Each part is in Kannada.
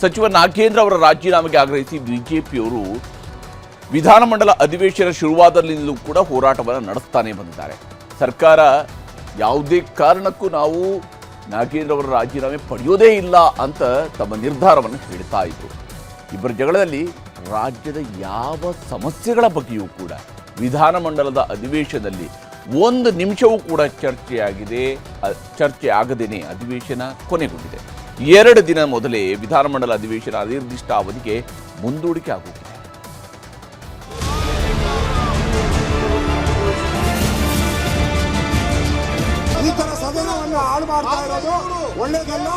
ಸಚಿವ ನಾಗೇಂದ್ರ ಅವರ ರಾಜೀನಾಮೆಗೆ ಆಗ್ರಹಿಸಿ ಬಿಜೆಪಿಯವರು ವಿಧಾನಮಂಡಲ ಅಧಿವೇಶನ ಶುರುವಾದಲ್ಲಿಂದಲೂ ಕೂಡ ಹೋರಾಟವನ್ನು ನಡೆಸ್ತಾನೆ ಬಂದಿದ್ದಾರೆ. ಸರ್ಕಾರ ಯಾವುದೇ ಕಾರಣಕ್ಕೂ ನಾವು ನಾಗೇಂದ್ರ ಅವರ ರಾಜೀನಾಮೆ ಪಡೆಯೋದೇ ಇಲ್ಲ ಅಂತ ತಮ್ಮ ನಿರ್ಧಾರವನ್ನು ಹೇಳ್ತಾ ಇದ್ರು. ಇಬ್ಬರ ಜಗಳದಲ್ಲಿ ರಾಜ್ಯದ ಯಾವ ಸಮಸ್ಯೆಗಳ ಬಗ್ಗೆಯೂ ಕೂಡ ವಿಧಾನಮಂಡಲದ ಅಧಿವೇಶನದಲ್ಲಿ ಒಂದು ನಿಮಿಷವೂ ಕೂಡ ಚರ್ಚೆ ಆಗದೇನೆ ಅಧಿವೇಶನ ಕೊನೆಗೊಂಡಿದೆ. 2 ದಿನ ಮೊದಲೇ ವಿಧಾನಮಂಡಲ ಅಧಿವೇಶನ ಅನಿರ್ದಿಷ್ಟ ಅವಧಿಗೆ ಮುಂದೂಡಿಕೆ ಆಗುತ್ತಿದೆ. ಈ ತರ ಸದನವನ್ನು ಹಾಳು ಮಾಡ್ತಾ ಇರೋದು ಒಳ್ಳೇದಲ್ಲ.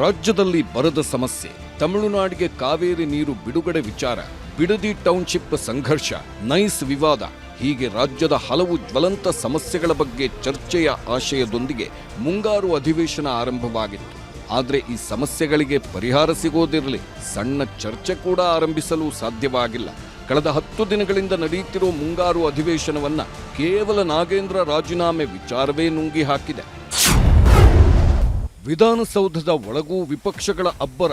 ರಾಜ್ಯದಲ್ಲಿ ಬರದ ಸಮಸ್ಯೆ, ತಮಿಳುನಾಡಿಗೆ ಕಾವೇರಿ ನೀರು ಬಿಡುಗಡೆ ವಿಚಾರ, ಬಿಡದಿ ಟೌನ್ಶಿಪ್ ಸಂಘರ್ಷ, ನೈಸ್ ವಿವಾದ ಹೀಗೆ ರಾಜ್ಯದ ಹಲವು ಜ್ವಲಂತ ಸಮಸ್ಯೆಗಳ ಬಗ್ಗೆ ಚರ್ಚೆಯ ಆಶಯದೊಂದಿಗೆ ಮುಂಗಾರು ಅಧಿವೇಶನ ಆರಂಭವಾಗಿತ್ತು. ಆದರೆ ಈ ಸಮಸ್ಯೆಗಳಿಗೆ ಪರಿಹಾರ ಸಿಗೋದಿರಲಿ, ಸಣ್ಣ ಚರ್ಚೆ ಕೂಡ ಆರಂಭಿಸಲು ಸಾಧ್ಯವಾಗಿಲ್ಲ. ಕಳೆದ 10 ದಿನಗಳಿಂದ ನಡೆಯುತ್ತಿರೋ ಮುಂಗಾರು ಅಧಿವೇಶನವನ್ನ ಕೇವಲ ನಾಗೇಂದ್ರ ರಾಜೀನಾಮೆ ವಿಚಾರವೇ ನುಂಗಿ ಹಾಕಿದೆ. ವಿಧಾನಸೌಧದ ಒಳಗೂ ವಿಪಕ್ಷಗಳ ಅಬ್ಬರ,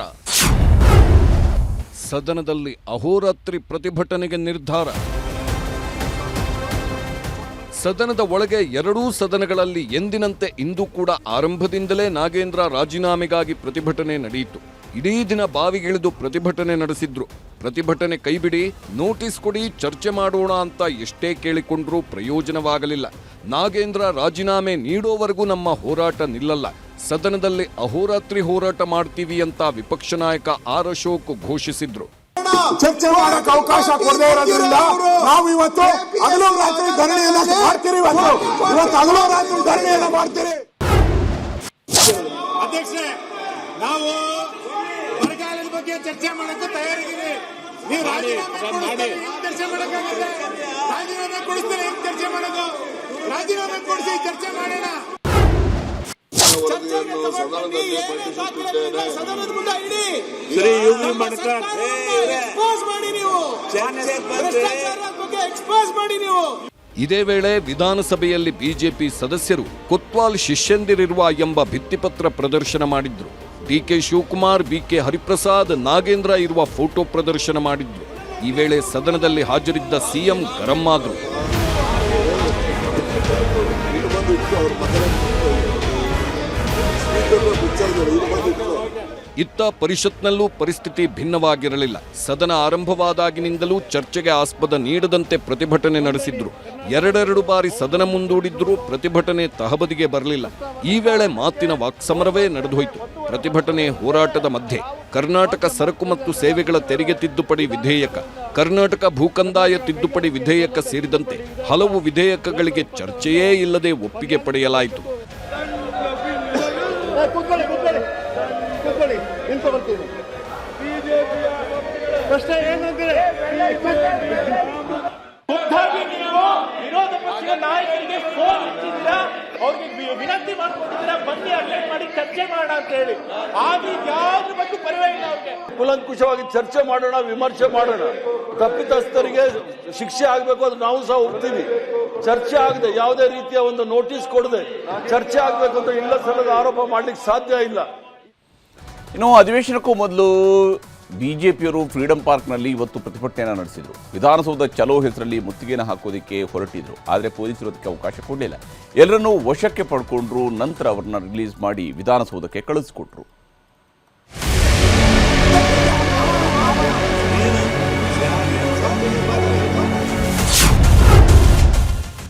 ಸದನದಲ್ಲಿ ಅಹೋರಾತ್ರಿ ಪ್ರತಿಭಟನೆಗೆ ನಿರ್ಧಾರ. ಸದನದ ಒಳಗೆ ಎರಡೂ ಸದನಗಳಲ್ಲಿ ಎಂದಿನಂತೆ ಇಂದು ಕೂಡ ಆರಂಭದಿಂದಲೇ ನಾಗೇಂದ್ರ ರಾಜೀನಾಮೆಗಾಗಿ ಪ್ರತಿಭಟನೆ ನಡೆಯಿತು. ಇಡೀ ದಿನ ಬಾವಿಗಿಳಿದು ಪ್ರತಿಭಟನೆ ನಡೆಸಿದ್ರು. ಪ್ರತಿಭಟನೆ ಕೈಬಿಡಿ, ನೋಟಿಸ್ ಕೊಡಿ, ಚರ್ಚೆ ಮಾಡೋಣ ಅಂತ ಎಷ್ಟೇ ಕೇಳಿಕೊಂಡ್ರೂ ಪ್ರಯೋಜನವಾಗಲಿಲ್ಲ. ನಾಗೇಂದ್ರ ರಾಜೀನಾಮೆ ನೀಡೋವರೆಗೂ ನಮ್ಮ ಹೋರಾಟ ನಿಲ್ಲಲ್ಲ, ಸದನದಲ್ಲಿ ಅಹೋರಾತ್ರಿ ಹೋರಾಟ ಮಾಡ್ತೀವಿ ಅಂತ ವಿಪಕ್ಷ ನಾಯಕ ಆರ್ ಅಶೋಕ್ ಘೋಷಿಸಿದ್ರು. ಚರ್ಚೆ ಮಾಡಕ್ಕೆ ಅವಕಾಶ ಕೊಡದೇ ಇರೋದ್ರಿಂದ ನಾವು ಇವತ್ತು ಹಗಲು ರಾತ್ರಿ ಧರಣಿಯನ್ನ ಮಾಡ್ತೀರಿ. ಇವತ್ತು ಹಗಲು ರಾತ್ರಿ ಧರಣಿಯನ್ನ ಮಾಡ್ತೀರಿ. ಅಧ್ಯಕ್ಷರೇ, ನಾವು ಬರಗಾಲದ ಬಗ್ಗೆ ಚರ್ಚೆ ಮಾಡಕ್ಕೆ ತಯಾರಿದ್ದೀವಿ. ನೀವು ಚರ್ಚೆ ಮಾಡಕ್ಕಾಗತ್ತೆ, ರಾಜೀನಾಮೆ ಕೊಡಿಸ್ತಾರೆ. ಚರ್ಚೆ ಮಾಡೋದು ರಾಜೀನಾಮೆ ಕೊಡಿಸಿ ಚರ್ಚೆ ಮಾಡೋಣ. ಸದನದ ಮುಂದೆ ಇಡಿ, ಎಕ್ಸ್ಪೋಸ್ ಮಾಡಿ ನೀವು, ಎಕ್ಸ್ಪೋಸ್ ಮಾಡಿ ನೀವು. ಇದೇ ವೇಳೆ ವಿಧಾನಸಭೆಯಲ್ಲಿ ಬಿಜೆಪಿ ಸದಸ್ಯರು ಕೊತ್ವಾಲ್ ಶಿಷ್ಯಂದಿರಿರುವ ಎಂಬ ಭಿತ್ತಿಪತ್ರ ಪ್ರದರ್ಶನ ಮಾಡಿದ್ರು. ಡಿಕೆ ಶಿವಕುಮಾರ್, ಬಿಕೆ ಹರಿಪ್ರಸಾದ್, ನಾಗೇಂದ್ರ ಇರುವ ಫೋಟೋ ಪ್ರದರ್ಶನ ಮಾಡಿದ್ರು. ಈ ವೇಳೆ ಸದನದಲ್ಲಿ ಹಾಜರಿದ್ದ ಸಿಎಂ ಗರಂ ಆದ್ರು. ಇತ್ತ ಪರಿಷತ್ನಲ್ಲೂ ಪರಿಸ್ಥಿತಿ ಭಿನ್ನವಾಗಿರಲಿಲ್ಲ. ಸದನ ಆರಂಭವಾದಾಗಿನಿಂದಲೂ ಚರ್ಚೆಗೆ ಆಸ್ಪದ ನೀಡದಂತೆ ಪ್ರತಿಭಟನೆ ನಡೆಸಿದ್ರು. 2 ಬಾರಿ ಸದನ ಮುಂದೂಡಿದ್ರೂ ಪ್ರತಿಭಟನೆ ತಹಬದಿಗೆ ಬರಲಿಲ್ಲ. ಈ ವೇಳೆ ಮಾತಿನ ವಾಕ್ಸಮರವೇ ನಡೆದೋಯ್ತು. ಪ್ರತಿಭಟನೆ ಹೋರಾಟದ ಮಧ್ಯೆ ಕರ್ನಾಟಕ ಸರಕು ಮತ್ತು ಸೇವೆಗಳ ತೆರಿಗೆ ತಿದ್ದುಪಡಿ ವಿಧೇಯಕ, ಕರ್ನಾಟಕ ಭೂಕಂದಾಯ ತಿದ್ದುಪಡಿ ವಿಧೇಯಕ ಸೇರಿದಂತೆ ಹಲವು ವಿಧೇಯಕಗಳಿಗೆ ಚರ್ಚೆಯೇ ಇಲ್ಲದೆ ಒಪ್ಪಿಗೆ ಪಡೆಯಲಾಯಿತು. ಪ್ರಶ್ನೆ ಏನಂದ್ರೆ, ವಿರೋಧ ಪಕ್ಷದ ನಾಯಕರಿಗೆ ಫೋನ್ ಹಚ್ಚಿದ್ರ, ಅವ್ರಿಗೆ ವಿನಂತಿ ಮಾಡ್ಕೊಂಡಿದ್ರ, ಬನ್ನಿ ಅಟೆಂಡ್ ಮಾಡಿ ಚರ್ಚೆ ಮಾಡೋಣ ಅಂತ ಹೇಳಿ. ಆದ್ರೆ ಯಾವ್ದ್ರ ಬಗ್ಗೆ ಪರಿವೇ ಇಲ್ಲ. ಅವ್ರಿಗೆ ಕೂಲಂಕುಷವಾಗಿ ಚರ್ಚೆ ಮಾಡೋಣ, ವಿಮರ್ಶೆ ಮಾಡೋಣ. ತಪ್ಪಿತಸ್ಥರಿಗೆ ಶಿಕ್ಷೆ ಆಗಬೇಕು, ಅದು ನಾವು ಸಹ ಒಪ್ತೀವಿ. ಚರ್ಚೆ ಆಗದೆ, ಯಾವುದೇ ರೀತಿಯ ಒಂದು ನೋಟಿಸ್ ಕೊಡದೆ ಚರ್ಚೆ ಆಗಬೇಕು ಅಂತ ಇಲ್ಲ ಸಲ್ಲದ ಆರೋಪ ಮಾಡ್ಲಿಕ್ಕೆ ಸಾಧ್ಯ ಇಲ್ಲ. ಇನ್ನು ಅಧಿವೇಶನಕ್ಕೂ ಮೊದಲು ಬಿಜೆಪಿಯವರು ಫ್ರೀಡಂ ಪಾರ್ಕ್ನಲ್ಲಿ ಇವತ್ತು ಪ್ರತಿಭಟನೆಯನ್ನು ನಡೆಸಿದರು. ವಿಧಾನಸೌಧ ಚಲೋ ಹೆಸರಲ್ಲಿ ಮುತ್ತಿಗೆನ ಹಾಕೋದಕ್ಕೆ ಹೊರಟಿದ್ರು. ಆದರೆ ಪೊಲೀಸರು ಅದಕ್ಕೆ ಅವಕಾಶ ಕೊಡಲಿಲ್ಲ. ಎಲ್ಲರನ್ನೂ ವಶಕ್ಕೆ ಪಡ್ಕೊಂಡ್ರು. ನಂತರ ಅವರನ್ನ ರಿಲೀಸ್ ಮಾಡಿ ವಿಧಾನಸೌಧಕ್ಕೆ ಕಳಿಸಿಕೊಟ್ರು.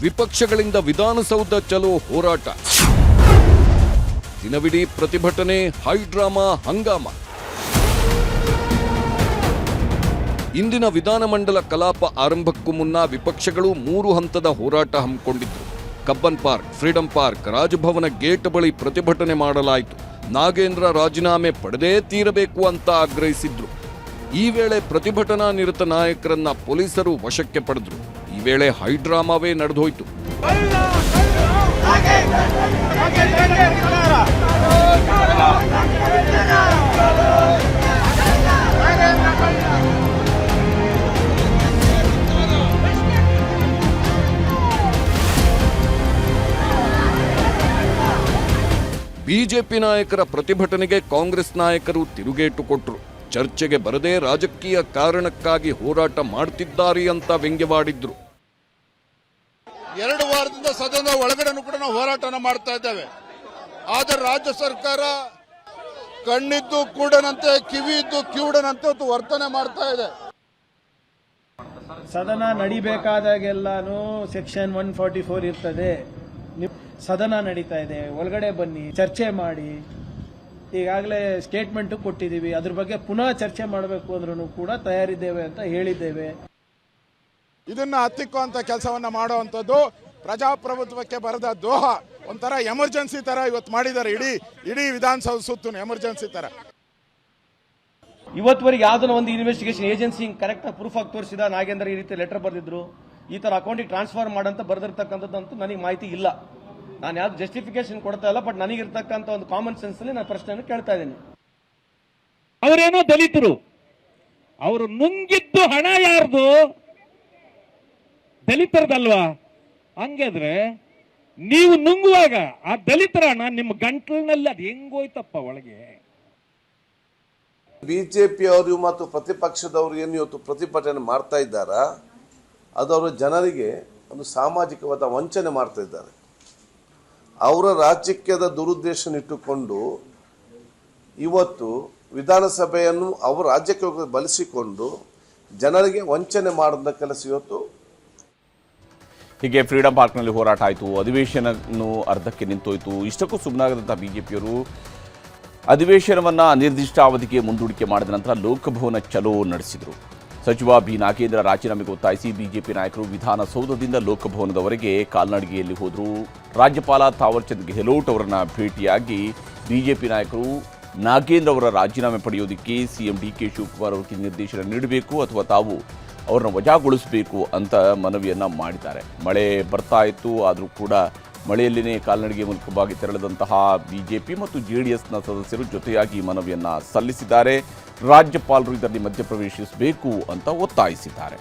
ವಿಪಕ್ಷಗಳಿಂದ ವಿಧಾನಸೌಧ ಚಲೋ ಹೋರಾಟ, ದಿನವಿಡೀ ಪ್ರತಿಭಟನೆ, ಹೈಡ್ರಾಮಾ, ಹಂಗಾಮ. ಇಂದಿನ ವಿಧಾನಮಂಡಲ ಕಲಾಪ ಆರಂಭಕ್ಕೂ ಮುನ್ನ ವಿಪಕ್ಷಗಳು 3 ಹಂತದ ಹೋರಾಟ ಹಮ್ಮಿಕೊಂಡಿದ್ರು. ಕಬ್ಬನ್ ಪಾರ್ಕ್, ಫ್ರೀಡಂ ಪಾರ್ಕ್, ರಾಜಭವನ ಗೇಟ್ ಬಳಿ ಪ್ರತಿಭಟನೆ ಮಾಡಲಾಯಿತು. ನಾಗೇಂದ್ರ ರಾಜೀನಾಮೆ ಪಡೆದೇ ತೀರಬೇಕು ಅಂತ ಆಗ್ರಹಿಸಿದ್ರು. ಈ ವೇಳೆ ಪ್ರತಿಭಟನಾ ನಿರತ ನಾಯಕರನ್ನ ಪೊಲೀಸರು ವಶಕ್ಕೆ ಪಡೆದ್ರು. ಈ ವೇಳೆ ಹೈಡ್ರಾಮಾವೇ ನಡೆದೋಯ್ತು. ಬಿಜೆಪಿ ನಾಯಕರ ಪ್ರತಿಭಟನೆಗೆ ಕಾಂಗ್ರೆಸ್ ನಾಯಕರು ತಿರುಗೇಟು ಕೊಟ್ಟರು. ಚರ್ಚೆಗೆ ಬರದೇ ರಾಜಕೀಯ ಕಾರಣಕ್ಕಾಗಿ ಹೋರಾಟ ಮಾಡ್ತಿದ್ದಾರೆ ಅಂತ ವ್ಯಂಗ್ಯವಾಡಿದ್ರು. 2 ವಾರದಿಂದ ಸದನದ ಒಳಗಡೆನೂ ಕೂಡ ನಾವು ಹೋರಾಟನ ಮಾಡ್ತಾ ಇದ್ದೇವೆ. ಆದರೆ ರಾಜ್ಯ ಸರ್ಕಾರ ಕಣ್ಣಿದ್ದು ಕೂಡನಂತೆ, ಕಿವಿ ಇದ್ದು ಕಿವುಡನಂತೆ ವರ್ತನೆ ಮಾಡ್ತಾ ಇದೆ. ಸದನ ನಡಿಬೇಕಾದಾಗೆಲ್ಲಾನು ಸೆಕ್ಷನ್ 144 ಇರ್ತದೆ. ಸದನ ನಡೀತಾ ಇದೆ, ಒಳಗಡೆ ಬನ್ನಿ, ಚರ್ಚೆ ಮಾಡಿ. ಈಗಾಗಲೇ ಸ್ಟೇಟ್ಮೆಂಟ್ ಕೊಟ್ಟಿದ್ದೀವಿ, ಅದ್ರ ಬಗ್ಗೆ ಪುನಃ ಚರ್ಚೆ ಮಾಡಬೇಕು ಅಂದ್ರೂ ಕೂಡ ತಯಾರಿದ್ದೇವೆ ಅಂತ ಹೇಳಿದ್ದೇವೆ. ಇದನ್ನ ಹತ್ತಿಕ್ಕುವಂತ ಕೆಲಸವನ್ನ ಮಾಡುವಂತದ್ದು ಪ್ರಜಾಪ್ರಭುತ್ವಕ್ಕೆ ಬರೆದ ದೋಹ. ಒಂಥರ ಎಮರ್ಜೆನ್ಸಿ ತರ ಇವತ್ತು ಮಾಡಿದ್ದಾರೆ. ಇಡೀ ವಿಧಾನಸೌಧ ಸುತ್ತು ಎಮರ್ಜೆನ್ಸಿ ತರ. ಇವತ್ತುವರೆಗೆ ಯಾವ್ದನ್ನ ಒಂದು ಇನ್ವೆಸ್ಟಿಗೇಷನ್ ಏಜೆನ್ಸಿ ಕರೆಕ್ಟ್ ಆಗಿ ಪ್ರೂಫ್ ಆಗಿ ತೋರಿಸಿದ ನಾಗೇಂದ್ರ ಈ ರೀತಿ ಲೆಟರ್ ಬರೆದಿದ್ರು, ಈ ತರ ಅಕೌಂಟಿಗೆ ಟ್ರಾನ್ಸ್ಫರ್ ಮಾಡಂತ ಬರೆದಿರ್ತಕ್ಕಂಥದ್ದು ನನಗೆ ಮಾಹಿತಿ ಇಲ್ಲ. ನಾನು ಯಾವ್ದು ಜಸ್ಟಿಫಿಕೇಶನ್ ಕೊಡ್ತಾ ಇಲ್ಲ, ಬಟ್ ನನಗಿರ್ತಕ್ಕಂಥ ಒಂದು ಕಾಮನ್ ಸೆನ್ಸ್ ಅಲ್ಲಿ ನಾನು ಪ್ರಶ್ನೆಯನ್ನು ಕೇಳ್ತಾ ಇದ್ದೀನಿ. ಅವರೇನೋ ದಲಿತರು, ಅವರು ನುಂಗಿದ್ದು ಹಣ ಯಾರ್ದು? ದಲಿತರದಲ್ವಾ? ಹಂಗಾದ್ರೆ ನೀವು ನುಂಗುವಾಗ ಆ ದಲಿತರ ಹಣ ನಿಮ್ಮ ಗಂಟಲಿನಲ್ಲಿ ಅದು ಹೆಂಗೋಯ್ತಪ್ಪ ಒಳಗೆ? ಬಿಜೆಪಿಯವರು ಮತ್ತು ಪ್ರತಿಪಕ್ಷದವರು ಏನು ಇವತ್ತು ಪ್ರತಿಭಟನೆ ಮಾಡ್ತಾ ಇದ್ದಾರಾ, ಅದು ಅವರ ಜನರಿಗೆ ಒಂದು ಸಾಮಾಜಿಕವಾದ ವಂಚನೆ ಮಾಡ್ತಾ ಇದ್ದಾರೆ. ಅವರ ರಾಜಕೀಯದ ದುರುದ್ದೇಶನಿಟ್ಟುಕೊಂಡು ಇವತ್ತು ವಿಧಾನಸಭೆಯನ್ನು ಅವರ ರಾಜ್ಯಕ್ಕೆ ಬಳಸಿಕೊಂಡು ಜನರಿಗೆ ವಂಚನೆ ಮಾಡಿದ ಕೆಲಸ ಇವತ್ತು. ಹೀಗೆ ಫ್ರೀಡಂ ಪಾರ್ಕ್ನಲ್ಲಿ ಹೋರಾಟ ಆಯಿತು, ಅಧಿವೇಶನವನ್ನು ಅರ್ಧಕ್ಕೆ ನಿಂತೋಯ್ತು. ಇಷ್ಟಕ್ಕೂ ಸುಮ್ಮನಾಗದಂಥ ಬಿಜೆಪಿಯವರು ಅಧಿವೇಶನವನ್ನು ಅನಿರ್ದಿಷ್ಟಾವಧಿಗೆ ಮುಂದೂಡಿಕೆ ಮಾಡಿದ ನಂತರ ಲೋಕಭವನ ಚಲೋ ನಡೆಸಿದರು. ಸಚಿವ ಬಿ ನಾಗೇಂದ್ರ ರಾಜೀನಾಮೆಗೆ ಒತ್ತಾಯಿಸಿ ಬಿಜೆಪಿ ನಾಯಕರು ವಿಧಾನಸೌಧದಿಂದ ಲೋಕಭವನದವರೆಗೆ ಕಾಲ್ನಡಿಗೆಯಲ್ಲಿ ಹೋದರು. ರಾಜ್ಯಪಾಲ ಥಾವರ್ಚಂದ್ ಗೆಹ್ಲೋಟ್ ಅವರನ್ನು ಭೇಟಿಯಾಗಿ ಬಿಜೆಪಿ ನಾಯಕರು ನಾಗೇಂದ್ರ ಅವರ ರಾಜೀನಾಮೆ ಪಡೆಯೋದಕ್ಕೆ ಸಿಎಂ ಡಿಕೆ ಶಿವಕುಮಾರ್ ಅವರಿಗೆ ನಿರ್ದೇಶನ ನೀಡಬೇಕು ಅಥವಾ ತಾವು ಅವ್ರನ್ನ ವಜಾಗೊಳಿಸಬೇಕು ಅಂತ ಮನವಿಯನ್ನು ಮಾಡಿದ್ದಾರೆ. ಮಳೆ ಬರ್ತಾ ಇತ್ತು, ಆದರೂ ಕೂಡ ಮಳೆಯಲ್ಲಿನೇ ಕಾಲ್ನಡಿಗೆ ಮೂಲಕವಾಗಿ ತೆರಳಿದಂತಹ ಬಿಜೆಪಿ ಮತ್ತು ಜೆಡಿಎಸ್ನ ಸದಸ್ಯರು ಜೊತೆಯಾಗಿ ಮನವಿಯನ್ನು ಸಲ್ಲಿಸಿದ್ದಾರೆ. ರಾಜ್ಯಪಾಲರು ಇದರಲ್ಲಿ ಮಧ್ಯಪ್ರವೇಶಿಸಬೇಕು ಅಂತ ಒತ್ತಾಯಿಸಿದ್ದಾರೆ.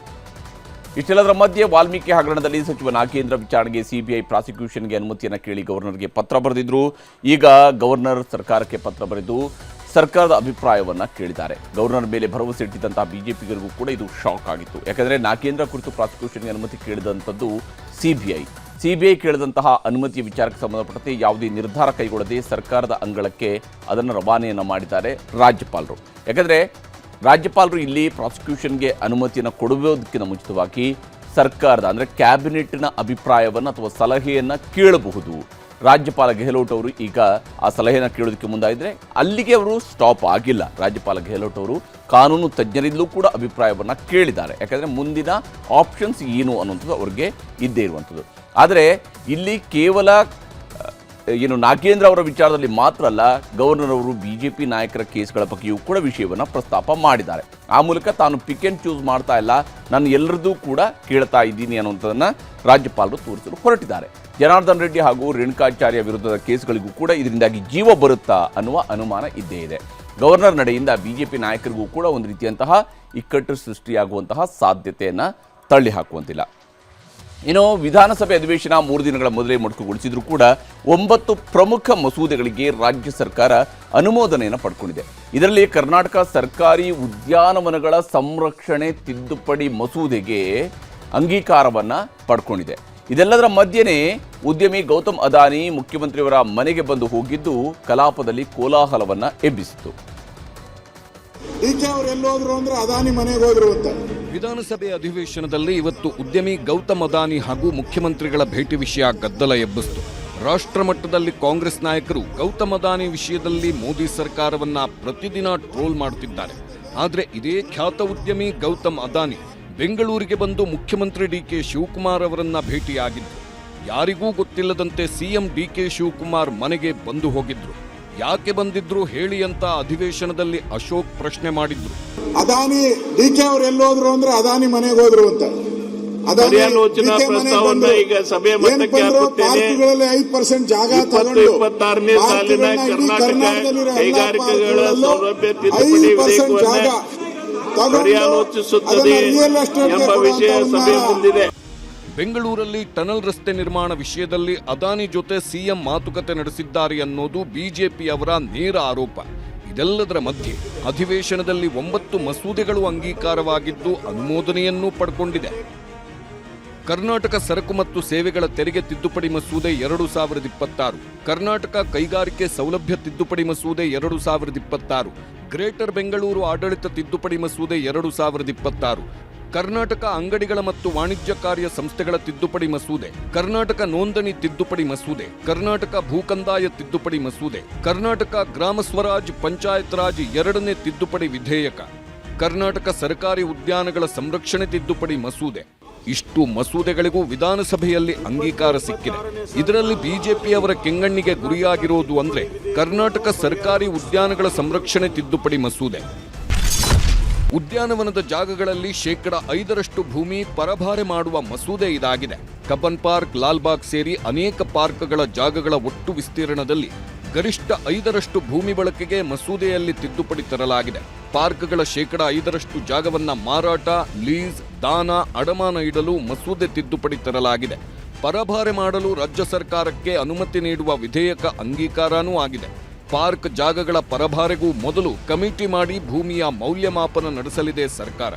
ಇಷ್ಟೆಲ್ಲದರ ಮಧ್ಯೆ ವಾಲ್ಮೀಕಿ ಹಗರಣದಲ್ಲಿ ಸಚಿವ ನಾಗೇಂದ್ರ ವಿಚಾರಣೆಗೆ ಸಿಬಿಐ ಪ್ರಾಸಿಕ್ಯೂಷನ್ಗೆ ಅನುಮತಿಯನ್ನು ಕೇಳಿ ಗವರ್ನರ್ಗೆ ಪತ್ರ ಬರೆದಿದ್ರು. ಈಗ ಗವರ್ನರ್ ಸರ್ಕಾರಕ್ಕೆ ಪತ್ರ ಬರೆದು ಸರ್ಕಾರದ ಅಭಿಪ್ರಾಯವನ್ನು ಕೇಳಿದ್ದಾರೆ. ಗವರ್ನರ್ ಮೇಲೆ ಭರವಸೆ ಇಟ್ಟಿದ್ದಂತಹ ಬಿಜೆಪಿಗರಿಗೂ ಕೂಡ ಇದು ಶಾಕ್ ಆಗಿತ್ತು. ಯಾಕಂದರೆ ನಾಗೇಂದ್ರ ಕುರಿತು ಪ್ರಾಸಿಕ್ಯೂಷನ್ಗೆ ಅನುಮತಿ ಕೇಳಿದಂಥದ್ದು ಸಿಬಿಐ ಕೇಳಿದಂತಹ ಅನುಮತಿಯ ವಿಚಾರಕ್ಕೆ ಸಂಬಂಧಪಟ್ಟಂತೆ ಯಾವುದೇ ನಿರ್ಧಾರ ಕೈಗೊಳ್ಳದೆ ಸರ್ಕಾರದ ಅಂಗಳಕ್ಕೆ ಅದನ್ನು ರವಾನೆಯನ್ನು ಮಾಡಿದ್ದಾರೆ ರಾಜ್ಯಪಾಲರು. ಯಾಕಂದರೆ ರಾಜ್ಯಪಾಲರು ಇಲ್ಲಿ ಪ್ರಾಸಿಕ್ಯೂಷನ್ಗೆ ಅನುಮತಿಯನ್ನು ಕೊಡುವುದಕ್ಕಿಂತ ಮುಂಚಿತವಾಗಿ ಸರ್ಕಾರದ ಅಂದರೆ ಕ್ಯಾಬಿನೆಟ್ನ ಅಭಿಪ್ರಾಯವನ್ನು ಅಥವಾ ಸಲಹೆಯನ್ನು ಕೇಳಬಹುದು. ರಾಜ್ಯಪಾಲ ಗೆಹ್ಲೋಟ್ ಅವರು ಈಗ ಆ ಸಲಹೆಯನ್ನು ಕೇಳೋದಕ್ಕೆ ಮುಂದಾಗಿದ್ದರೆ ಅಲ್ಲಿಗೆ ಅವರು ಸ್ಟಾಪ್ ಆಗಿಲ್ಲ. ರಾಜ್ಯಪಾಲ ಗೆಹ್ಲೋಟ್ ಅವರು ಕಾನೂನು ತಜ್ಞರಿಂದಲೂ ಕೂಡ ಅಭಿಪ್ರಾಯವನ್ನು ಕೇಳಿದ್ದಾರೆ. ಯಾಕಂದರೆ ಮುಂದಿನ ಆಪ್ಷನ್ಸ್ ಏನು ಅನ್ನುವಂಥದ್ದು ಅವ್ರಿಗೆ ಇದ್ದೇ ಇರುವಂಥದ್ದು. ಆದರೆ ಇಲ್ಲಿ ಕೇವಲ ನಾಗೇಂದ್ರ ಅವರ ವಿಚಾರದಲ್ಲಿ ಮಾತ್ರ ಅಲ್ಲ, ಗವರ್ನರ್ ಅವರು ಬಿಜೆಪಿ ನಾಯಕರ ಕೇಸ್ಗಳ ಬಗ್ಗೆಯೂ ಕೂಡ ವಿಷಯವನ್ನು ಪ್ರಸ್ತಾಪ ಮಾಡಿದ್ದಾರೆ. ಆ ಮೂಲಕ ತಾನು ಪಿಕ್ ಆ್ಯಂಡ್ ಚೂಸ್ ಮಾಡ್ತಾ ಇಲ್ಲ, ನಾನು ಎಲ್ಲರದೂ ಕೂಡ ಕೇಳ್ತಾ ಇದ್ದೀನಿ ಅನ್ನುವಂಥದ್ದನ್ನು ರಾಜ್ಯಪಾಲರು ತೋರಿಸಲು ಹೊರಟಿದ್ದಾರೆ. ಜನಾರ್ದನ್ ರೆಡ್ಡಿ ಹಾಗೂ ರೇಣುಕಾಚಾರ್ಯ ವಿರುದ್ಧದ ಕೇಸ್ಗಳಿಗೂ ಕೂಡ ಇದರಿಂದಾಗಿ ಜೀವ ಬರುತ್ತಾ ಅನ್ನುವ ಅನುಮಾನ ಇದ್ದೇ ಇದೆ. ಗವರ್ನರ್ ನಡೆಯಿಂದ ಬಿಜೆಪಿ ನಾಯಕರಿಗೂ ಕೂಡ ಒಂದು ರೀತಿಯಂತಹ ಇಕ್ಕಟ್ಟು ಸೃಷ್ಟಿಯಾಗುವಂತಹ ಸಾಧ್ಯತೆಯನ್ನು ತಳ್ಳಿ ಹಾಕುವಂತಿಲ್ಲ. ಇನ್ನು ವಿಧಾನಸಭೆ ಅಧಿವೇಶನ 3 ದಿನಗಳ ಮೊದಲೇ ಮೊಟಕುಗೊಳಿಸಿದ್ರೂ ಕೂಡ 9 ಪ್ರಮುಖ ಮಸೂದೆಗಳಿಗೆ ರಾಜ್ಯ ಸರ್ಕಾರ ಅನುಮೋದನೆಯನ್ನು ಪಡ್ಕೊಂಡಿದೆ. ಇದರಲ್ಲಿ ಕರ್ನಾಟಕ ಸರ್ಕಾರಿ ಉದ್ಯಾನವನಗಳ ಸಂರಕ್ಷಣೆ ತಿದ್ದುಪಡಿ ಮಸೂದೆಗೆ ಅಂಗೀಕಾರವನ್ನು ಪಡ್ಕೊಂಡಿದೆ. ಇದೆಲ್ಲದರ ಮಧ್ಯೆನೇ ಉದ್ಯಮಿ ಗೌತಮ್ ಅದಾನಿ ಮುಖ್ಯಮಂತ್ರಿಯವರ ಮನೆಗೆ ಬಂದು ಹೋಗಿದ್ದು ಕಲಾಪದಲ್ಲಿ ಕೋಲಾಹಲವನ್ನು ಎಬ್ಬಿಸಿತು. ಅದಾನಿ ಮನೆಗೆ ಹೋದ್ರು ಅಂತ ವಿಧಾನಸಭೆ ಅಧಿವೇಶನದಲ್ಲಿ ಇವತ್ತು ಉದ್ಯಮಿ ಗೌತಮ್ ಅದಾನಿ ಹಾಗೂ ಮುಖ್ಯಮಂತ್ರಿಗಳ ಭೇಟಿ ವಿಷಯ ಗದ್ದಲ ಎಬ್ಬಿಸಿತು. ರಾಷ್ಟ್ರ ಮಟ್ಟದಲ್ಲಿ ಕಾಂಗ್ರೆಸ್ ನಾಯಕರು ಗೌತಮ್ ಅದಾನಿ ವಿಷಯದಲ್ಲಿ ಮೋದಿ ಸರ್ಕಾರವನ್ನ ಪ್ರತಿದಿನ ಟ್ರೋಲ್ ಮಾಡುತ್ತಿದ್ದಾರೆ. ಆದರೆ ಇದೇ ಖ್ಯಾತ ಉದ್ಯಮಿ ಗೌತಮ್ ಅದಾನಿ ಬೆಂಗಳೂರಿಗೆ ಬಂದು ಮುಖ್ಯಮಂತ್ರಿ ಡಿಕೆ ಶಿವಕುಮಾರ್ ಅವರನ್ನ ಭೇಟಿಯಾಗಿದ್ರು. ಯಾರಿಗೂ ಗೊತ್ತಿಲ್ಲದಂತೆ ಸಿಎಂ ಡಿಕೆ ಶಿವಕುಮಾರ್ ಮನೆಗೆ ಬಂದು ಹೋಗಿದ್ರು. ಯಾಕೆ ಬಂದಿದ್ರು ಹೇಳಿ ಅಂತ ಅಧಿವೇಶನದಲ್ಲಿ ಅಶೋಕ್ ಪ್ರಶ್ನೆ ಮಾಡಿದ್ರು. ಅದಾನಿ ಡಿಕೆ ಅವರು ಎಲ್ಲೋದ್ರು ಅಂದ್ರೆ ಅದಾನಿ ಮನೆಗೆ ಹೋದ್ರು ಅಂತ. ಪರ್ಯಾಲೋಚನಾ ಪ್ರಸ್ತಾವನ ಈಗ ಸಭೆ ಮಟ್ಟಕ್ಕೆ ಪಾರ್ಕ್ಗಳಲ್ಲಿ 5% ಜಾಗ ತಗೊಂಡು 26ನೇ ಸಾಲಿನ ಕರ್ನಾಟಕ ಕೈಗಾರಿಕೆಗಳ ಸೌಲಭ್ಯ ತಿದ್ದುಪಡಿ ವಿಧೇಯಕವನ್ನು ಪರ್ಯಾಲೋಚಿಸುತ್ತದೆ ಎಂಬ ವಿಷಯ ಸಭೆ ಮುಂದಿದೆ. ಬೆಂಗಳೂರಲ್ಲಿ ಟನಲ್ ರಸ್ತೆ ನಿರ್ಮಾಣ ವಿಷಯದಲ್ಲಿ ಅದಾನಿ ಜೊತೆ ಸಿಎಂ ಮಾತುಕತೆ ನಡೆಸಿದ್ದಾರೆ ಅನ್ನೋದು ಬಿಜೆಪಿಯವರ ನೇರ ಆರೋಪ. ಇದೆಲ್ಲದರ ಮಧ್ಯೆ ಅಧಿವೇಶನದಲ್ಲಿ 9 ಮಸೂದೆಗಳು ಅಂಗೀಕಾರವಾಗಿದ್ದು ಅನುಮೋದನೆಯನ್ನೂ ಪಡ್ಕೊಂಡಿದೆ. ಕರ್ನಾಟಕ ಸರಕು ಮತ್ತು ಸೇವೆಗಳ ತೆರಿಗೆ ತಿದ್ದುಪಡಿ ಮಸೂದೆ 2026, ಕರ್ನಾಟಕ ಕೈಗಾರಿಕೆ ಸೌಲಭ್ಯ ತಿದ್ದುಪಡಿ ಮಸೂದೆ 2026, ಗ್ರೇಟರ್ ಬೆಂಗಳೂರು ಆಡಳಿತ ತಿದ್ದುಪಡಿ ಮಸೂದೆ 2026, ಕರ್ನಾಟಕ ಅಂಗಡಿಗಳ ಮತ್ತು ವಾಣಿಜ್ಯ ಕಾರ್ಯ ಸಂಸ್ಥೆಗಳ ತಿದ್ದುಪಡಿ ಮಸೂದೆ, ಕರ್ನಾಟಕ ನೋಂದಣಿ ತಿದ್ದುಪಡಿ ಮಸೂದೆ, ಕರ್ನಾಟಕ ಭೂಕಂದಾಯ ತಿದ್ದುಪಡಿ ಮಸೂದೆ, ಕರ್ನಾಟಕ ಗ್ರಾಮ ಸ್ವರಾಜ್ ಪಂಚಾಯತ್ ರಾಜ್ 2ನೇ ತಿದ್ದುಪಡಿ ವಿಧೇಯಕ, ಕರ್ನಾಟಕ ಸರ್ಕಾರಿ ಉದ್ಯಾನಗಳ ಸಂರಕ್ಷಣೆ ತಿದ್ದುಪಡಿ ಮಸೂದೆ. ಇಷ್ಟು ಮಸೂದೆಗಳಿಗೂ ವಿಧಾನಸಭೆಯಲ್ಲಿ ಅಂಗೀಕಾರ ಸಿಕ್ಕಿದೆ. ಇದರಲ್ಲಿ ಬಿಜೆಪಿಯವರ ಕೆಂಗಣ್ಣಿಗೆ ಗುರಿಯಾಗಿರೋದು ಅಂದ್ರೆ ಕರ್ನಾಟಕ ಸರ್ಕಾರಿ ಉದ್ಯಾನಗಳ ಸಂರಕ್ಷಣೆ ತಿದ್ದುಪಡಿ ಮಸೂದೆ. ಉದ್ಯಾನವನದ ಜಾಗಗಳಲ್ಲಿ 5% ಭೂಮಿ ಪರಭಾರೆ ಮಾಡುವ ಮಸೂದೆ ಇದಾಗಿದೆ. ಕಬ್ಬನ್ ಪಾರ್ಕ್, ಲಾಲ್ಬಾಗ್ ಸೇರಿ ಅನೇಕ ಪಾರ್ಕ್ಗಳ ಜಾಗಗಳ ಒಟ್ಟು ವಿಸ್ತೀರ್ಣದಲ್ಲಿ ಗರಿಷ್ಠ 5% ಭೂಮಿ ಬಳಕೆಗೆ ಮಸೂದೆಯಲ್ಲಿ ತಿದ್ದುಪಡಿ ತರಲಾಗಿದೆ. ಪಾರ್ಕ್ಗಳ 5% ಜಾಗವನ್ನ ಮಾರಾಟ, ಲೀಸ್, ದಾನ, ಅಡಮಾನ ಇಡಲು ಮಸೂದೆ ತಿದ್ದುಪಡಿ ತರಲಾಗಿದೆ. ಪರಭಾರೆ ಮಾಡಲು ರಾಜ್ಯ ಸರ್ಕಾರಕ್ಕೆ ಅನುಮತಿ ನೀಡುವ ವಿಧೇಯಕ ಅಂಗೀಕಾರನೂ ಆಗಿದೆ. ಪಾರ್ಕ್ ಜಾಗಗಳ ಪರಭಾರೆಗೂ ಮೊದಲು ಕಮಿಟಿ ಮಾಡಿ ಭೂಮಿಯ ಮೌಲ್ಯಮಾಪನ ನಡೆಸಲಿದೆ ಸರ್ಕಾರ.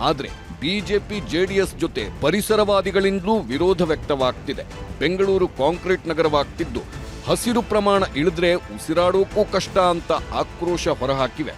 ಆದರೆ ಬಿಜೆಪಿ ಜೆಡಿಎಸ್ ಜೊತೆ ಪರಿಸರವಾದಿಗಳಿಂದಲೂ ವಿರೋಧ ವ್ಯಕ್ತವಾಗ್ತಿದೆ. ಬೆಂಗಳೂರು ಕಾಂಕ್ರೀಟ್ ನಗರವಾಗ್ತಿದ್ದು ಹಸಿರು ಪ್ರಮಾಣ ಇಳಿದ್ರೆ ಉಸಿರಾಡೋಕ್ಕೂ ಕಷ್ಟ ಅಂತ ಆಕ್ರೋಶ ಹೊರಹಾಕಿವೆ.